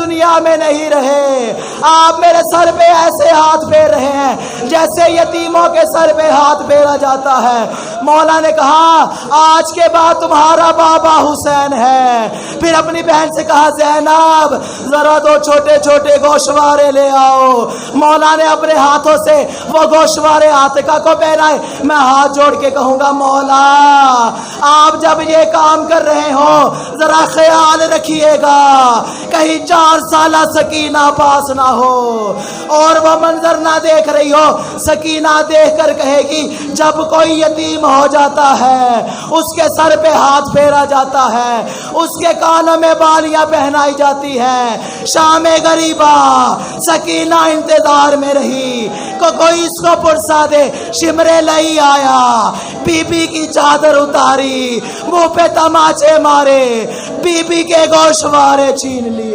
دنیا میں نہیں رہے، آپ میرے سر پہ ایسے ہاتھ پھیر رہے ہیں جیسے یتیموں کے سر پہ ہاتھ پھیرا جاتا ہے۔ مولا نے کہا آج کے بعد تمہارا بابا حسین ہے۔ پھر اپنی بہن سے کہا زینب ذرا دو چھوٹے چھوٹے گوشوارے لے آؤ۔ مولا نے اپنے ہاتھوں سے وہ گوشوارے عاتقہ کو پہنائے۔ میں ہاتھ جوڑ کے کہوں گا مولا آپ جب یہ کام کر رہے ہو ذرا خیال رکھیے گا کہیں 4 سالہ سکینہ پاس نہ ہو اور وہ منظر نہ دیکھ رہی ہو۔ سکینہ دیکھ کر کہے گی جب کوئی یتیم ہو جاتا ہے اس کے سر پہ ہاتھ پھیرا جاتا ہے، اس کے کانوں میں بالیاں پہنائی جاتی ہیں۔ شام غریبہ سکینہ انتظار میں رہی کوئی اس کو پرسا دے۔ شمرے لئی آیا، بی بی کی چادر اتاری، منہ پہ تماچے مارے، بی بی کے گوشوارے چھین لی۔